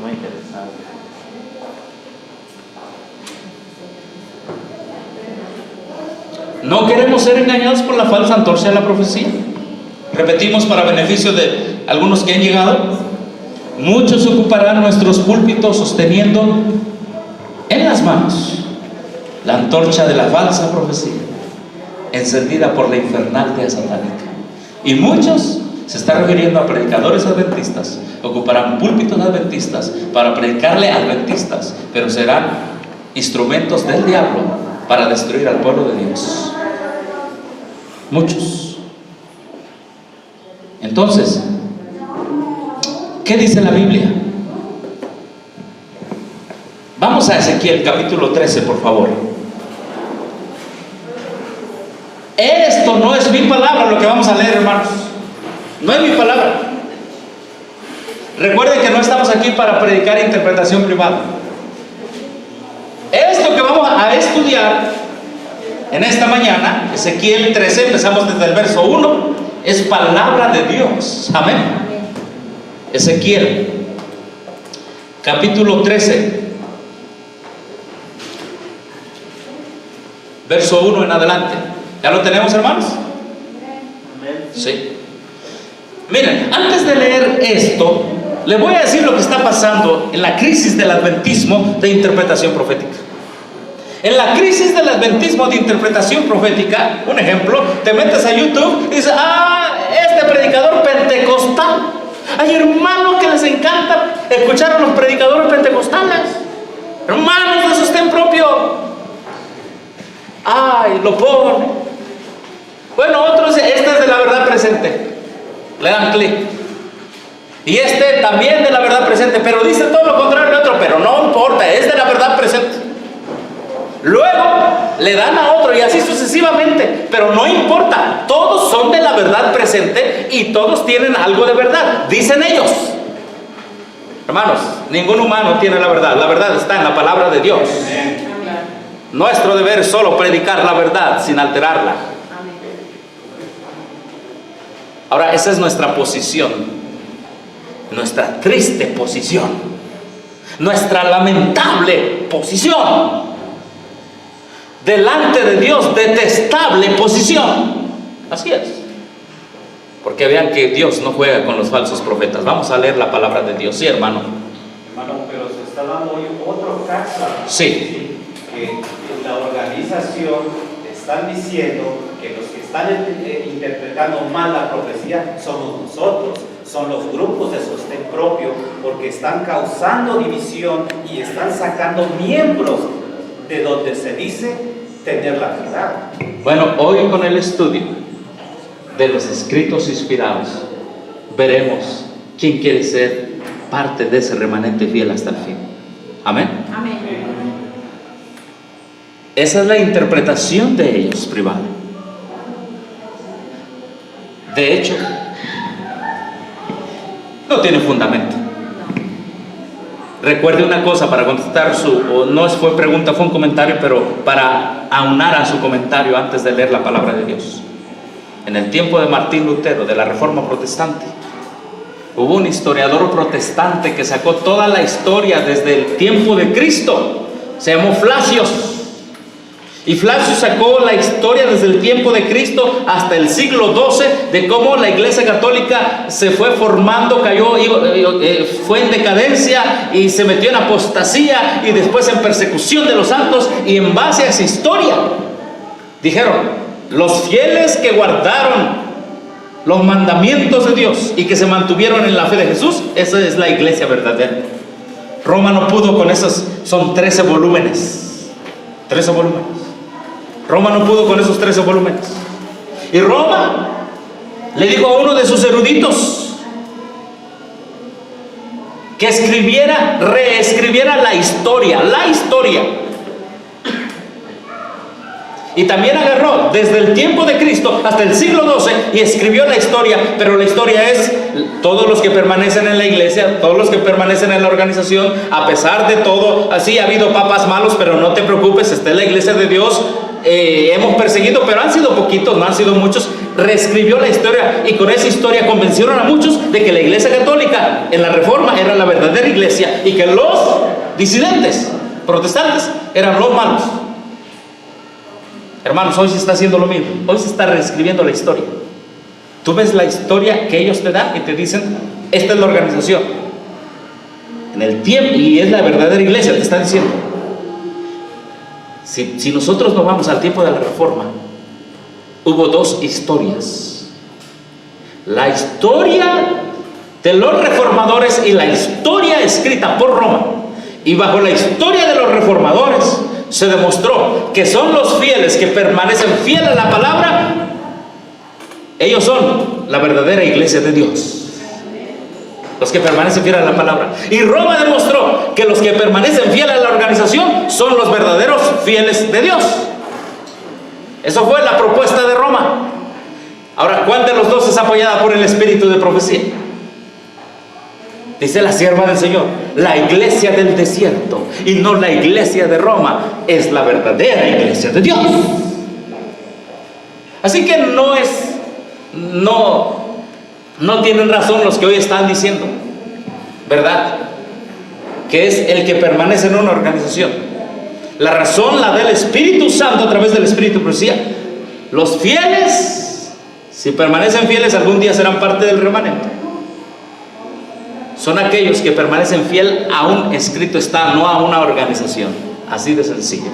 Muy interesante. No queremos ser engañados por la falsa antorcha de la profecía. Repetimos, para beneficio de algunos que han llegado: muchos ocuparán nuestros púlpitos sosteniendo en las manos la antorcha de la falsa profecía, encendida por la infernal dea satánica. Y muchos, se está refiriendo a predicadores adventistas, ocuparán púlpitos adventistas para predicarle a adventistas, pero serán instrumentos del diablo para destruir al pueblo de Dios. Muchos. Entonces, ¿qué dice la Biblia? Vamos a Ezequiel capítulo 13, por favor. Esto no es mi palabra lo que vamos a leer, hermanos. No es mi palabra. Recuerden que no estamos aquí para predicar interpretación privada. Esto que vamos a estudiar en esta mañana, Ezequiel 13, empezamos desde el verso 1, es palabra de Dios. Amén. Ezequiel capítulo 13, verso 1 en adelante. ¿Ya lo tenemos, hermanos? Sí. Miren, antes de leer esto, les voy a decir lo que está pasando en la crisis del adventismo de interpretación profética. En la crisis del adventismo de interpretación profética, un ejemplo, te metes a YouTube y dices, este predicador pentecostal. Hay hermanos que les encanta escuchar a los predicadores pentecostales. Hermanos de sostén propio. Lo pone. Bueno, otros, este es de la verdad presente. Le dan clic. Y este también de la verdad presente, pero dice todo lo contrario de otro, pero no importa, es de la verdad presente. Luego le dan a otro y así sucesivamente, pero no importa, todos son de la verdad presente y todos tienen algo de verdad, dicen ellos. Hermanos, ningún humano tiene la verdad está en la palabra de Dios. Nuestro deber es solo predicar la verdad sin alterarla. Ahora, esa es nuestra posición, nuestra triste posición, nuestra lamentable posición, delante de Dios, detestable posición. Así es. Porque vean que Dios no juega con los falsos profetas. Vamos a leer la palabra de Dios. Sí, hermano. Hermano, pero se está dando hoy otro caso. Sí. Que la organización están diciendo que los que están interpretando mal la profecía somos nosotros, son los grupos de sostén propio, porque están causando división y están sacando miembros de donde se dice tener la verdad. Bueno, hoy con el estudio de los escritos inspirados veremos quién quiere ser parte de ese remanente fiel hasta el fin. Amén. Amén. Esa es la interpretación de ellos privada. De hecho, no tiene fundamento. Recuerde una cosa para contestar no fue pregunta, fue un comentario, pero para aunar a su comentario antes de leer la palabra de Dios. En el tiempo de Martín Lutero, de la Reforma Protestante, hubo un historiador protestante que sacó toda la historia desde el tiempo de Cristo. Se llamó Flacius. Y Flacius sacó la historia desde el tiempo de Cristo hasta el siglo XII, de cómo la Iglesia Católica se fue formando, cayó, fue en decadencia y se metió en apostasía y después en persecución de los santos. Y en base a esa historia dijeron, los fieles que guardaron los mandamientos de Dios y que se mantuvieron en la fe de Jesús, esa es la iglesia verdadera. Roma no pudo con esos, son 13 volúmenes. 13 volúmenes. Roma no pudo con esos 13 volúmenes. Y Roma le dijo a uno de sus eruditos que reescribiera la historia. Y también agarró desde el tiempo de Cristo hasta el siglo XII y escribió la historia. Pero la historia es todos los que permanecen en la iglesia, todos los que permanecen en la organización, a pesar de todo. Así ha habido papas malos, pero no te preocupes, está en la iglesia de Dios. Hemos perseguido, pero han sido poquitos, no han sido muchos. Reescribió la historia y con esa historia convencieron a muchos de que la iglesia católica en la Reforma era la verdadera iglesia y que los disidentes protestantes eran los malos. Hermanos, hoy se está haciendo lo mismo. Hoy se está reescribiendo la historia. Tú ves la historia que ellos te dan y te dicen, esta es la organización en el tiempo y es la verdadera iglesia, te están diciendo. Si nosotros nos vamos al tiempo de la Reforma, hubo dos historias: la historia de los reformadores y la historia escrita por Roma. Y bajo la historia de los reformadores se demostró que son los fieles que permanecen fieles a la palabra, ellos son la verdadera iglesia de Dios. Los que permanecen fieles a la palabra. Y Roma demostró que los que permanecen fieles a la organización son los verdaderos fieles de Dios. Eso fue la propuesta de Roma. Ahora, ¿cuál de los dos es apoyada por el espíritu de profecía? Dice la sierva del Señor, la iglesia del desierto y no la iglesia de Roma es la verdadera iglesia de Dios. Así que no tienen razón los que hoy están diciendo, ¿verdad?, que es el que permanece en una organización. La razón la del Espíritu Santo a través del Espíritu de profecía. Los fieles, si permanecen fieles, algún día serán parte del remanente. Son aquellos que permanecen fiel a un escrito está, no a una organización. Así de sencillo.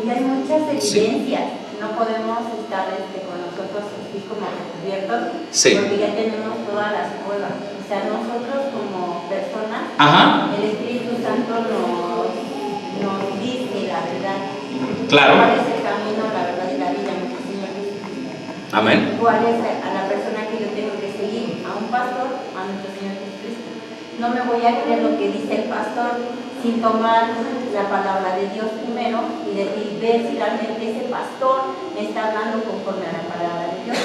Y hay muchas evidencias. No podemos estar con nosotros así como cubiertos, Sí. porque ya tenemos todas las pruebas. O sea, nosotros como personas, Ajá. el Espíritu Santo nos dice la verdad. Claro. ¿Cuál es el camino, la verdad y la vida? Nuestro Señor Jesucristo. Amén. ¿Cuál es a la persona que yo tengo que seguir? ¿A un pastor? A nuestro Señor Jesucristo. No me voy a creer lo que dice el pastor sin tomar la palabra de Dios primero y ver si realmente ese pastor me está hablando conforme a la palabra de Dios.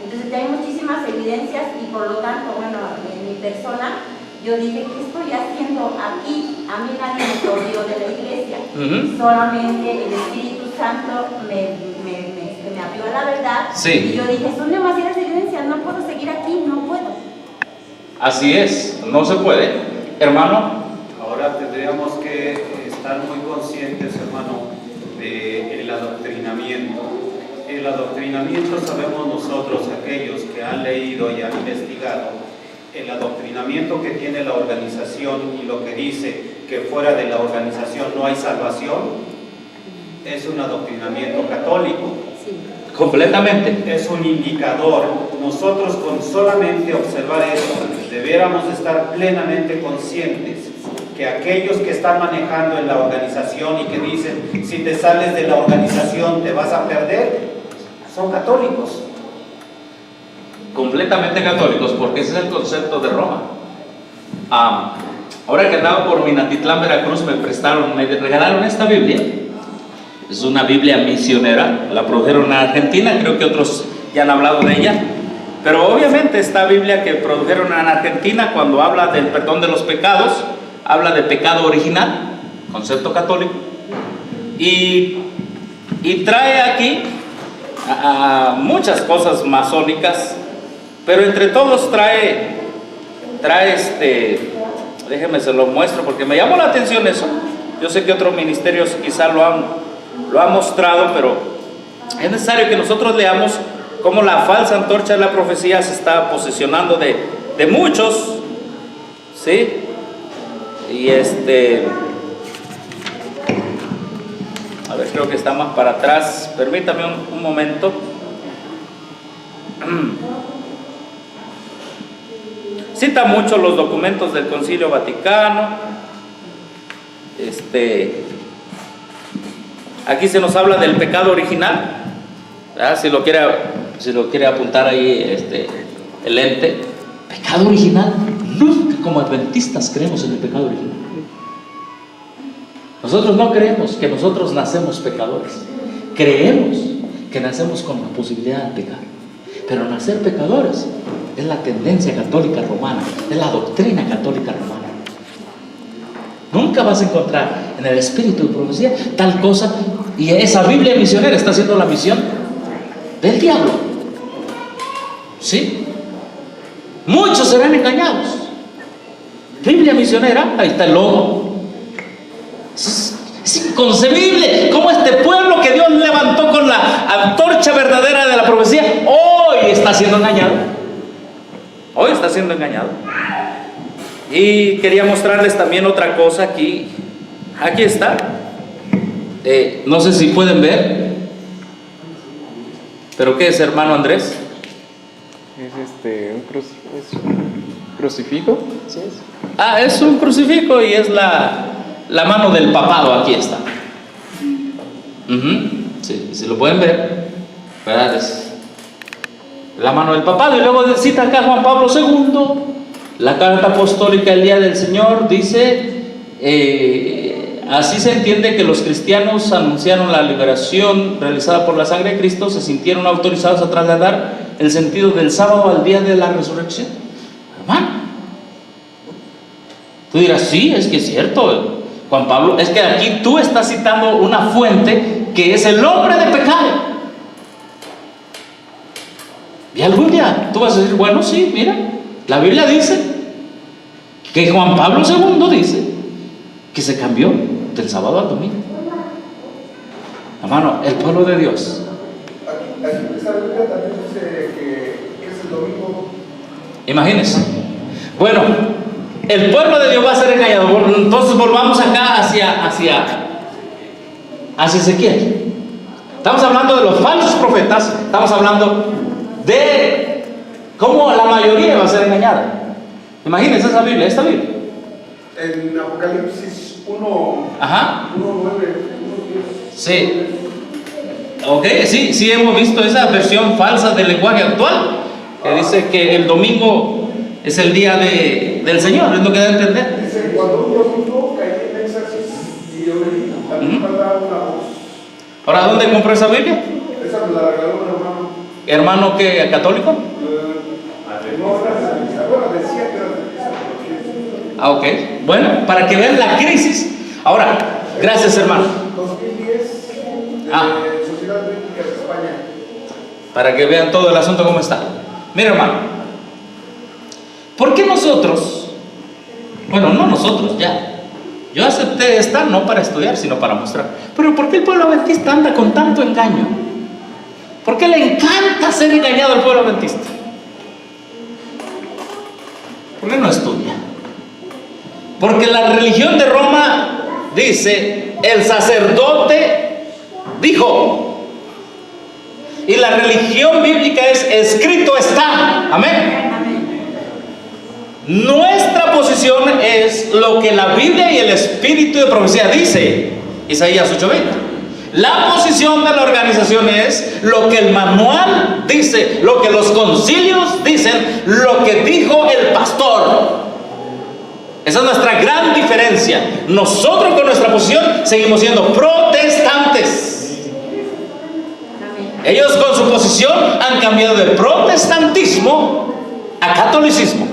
Entonces ya hay muchísimas evidencias y por lo tanto, bueno, en mi persona, yo dije, ¿qué estoy haciendo aquí? A mí nadie me corrió de la iglesia. Solamente el Espíritu Santo me abrió a la verdad. Sí. Y yo dije, son demasiadas evidencias, no puedo seguir aquí, no puedo. Así es, no se puede. Hermano. Ahora tendríamos que estar muy conscientes, hermano, del adoctrinamiento. El adoctrinamiento sabemos nosotros, aquellos que han leído y han investigado, el adoctrinamiento que tiene la organización y lo que dice que fuera de la organización no hay salvación, es un adoctrinamiento católico. Sí. Completamente. Es un indicador. Nosotros con solamente observar eso, debiéramos estar plenamente conscientes que aquellos que están manejando en la organización y que dicen, si te sales de la organización te vas a perder, son católicos. Completamente católicos, porque ese es el concepto de Roma. Ahora que andaba por Minatitlán, Veracruz, me regalaron esta Biblia. Es una Biblia misionera, la produjeron en Argentina, creo que otros ya han hablado de ella. Pero obviamente esta Biblia que produjeron en Argentina, cuando habla del perdón de los pecados, habla de pecado original, concepto católico, y trae aquí muchas cosas masónicas, pero entre todos trae déjenme se lo muestro porque me llamó la atención eso. Yo sé que otros ministerios quizá lo han mostrado, pero es necesario que nosotros leamos cómo la falsa antorcha de la profecía se está posesionando de muchos, ¿sí? Y a ver, creo que está más para atrás. Permítame un momento. Cita mucho los documentos del Concilio Vaticano. Aquí se nos habla del pecado original, ¿verdad? Si lo quiere apuntar ahí el ente. Pecado original. Nunca como adventistas creemos en el pecado original. Nosotros no creemos que nosotros nacemos pecadores. Creemos que nacemos con la posibilidad de pecar. Pero nacer pecadores es la tendencia católica romana, es la doctrina católica romana. Nunca vas a encontrar en el espíritu de profecía tal cosa, y esa Biblia misionera está haciendo la misión del diablo. ¿Sí? Muchos serán engañados. Biblia misionera, ahí está el logo. Es inconcebible cómo este pueblo que Dios levantó con la antorcha verdadera de la profecía, hoy está siendo engañado. Hoy está siendo engañado. Y quería mostrarles también otra cosa aquí. Aquí está. No sé si pueden ver. ¿Pero qué es, hermano Andrés? Es un crucifijo. ¿Sí es? Es un crucifijo y es la mano del papado. Aquí está. Sí, si lo pueden ver, ¿verdad? Es la mano del papado. Y luego cita acá Juan Pablo II, la carta apostólica el día del Señor, dice, así se entiende que los cristianos anunciaron la liberación realizada por la sangre de Cristo, se sintieron autorizados a trasladar el sentido del sábado al día de la resurrección. Hermano, tú dirás, sí, es que es cierto, Juan Pablo, es que aquí tú estás citando una fuente que es el hombre de pecado. Y algún día tú vas a decir, bueno, sí, mira, la Biblia dice que Juan Pablo II dice que se cambió del sábado al domingo. Hermano, el pueblo de Dios. Aquí esta Biblia también dice que es el domingo. Imagínense. Bueno, el pueblo de Dios va a ser engañado. Entonces volvamos acá hacia Ezequiel. Estamos hablando de los falsos profetas. Estamos hablando de cómo la mayoría va a ser engañada. Imagínense esa Biblia, esta Biblia. En Apocalipsis 1, Ajá. 1:9, 1:10. Sí. Ok, sí hemos visto esa versión falsa del lenguaje actual que dice que el domingo es el día del Señor, es lo que da a entender. Dice, cuando un domingo caí en éxtasis y oí también mandar una voz. Ahora, ¿dónde compró esa Biblia? Esa me la regaló un hermano. ¿Hermano qué? ¿Católico? No, bueno, decía que era de esa. Ok. Bueno, para que vean la crisis. Ahora, gracias, hermano. 2010, de Sociedad Bíblica de España. Para que vean todo el asunto cómo está. Mira, hermano. ¿Por qué nosotros? Bueno, no nosotros, ya. Yo acepté esta no para estudiar, sino para mostrar. Pero ¿por qué el pueblo adventista anda con tanto engaño? ¿Por qué le encanta ser engañado al pueblo adventista? ¿Por qué no estudia? Porque la religión de Roma dice, el sacerdote dijo. Y la religión bíblica es, escrito está. Amén. Nuestra posición es lo que la Biblia y el Espíritu de profecía dice. Isaías 8:20. La posición de la organización es lo que el manual dice, lo que los concilios dicen, lo que dijo el pastor. Esa es nuestra gran diferencia. Nosotros con nuestra posición seguimos siendo protestantes. Ellos con su posición han cambiado de protestantismo a catolicismo.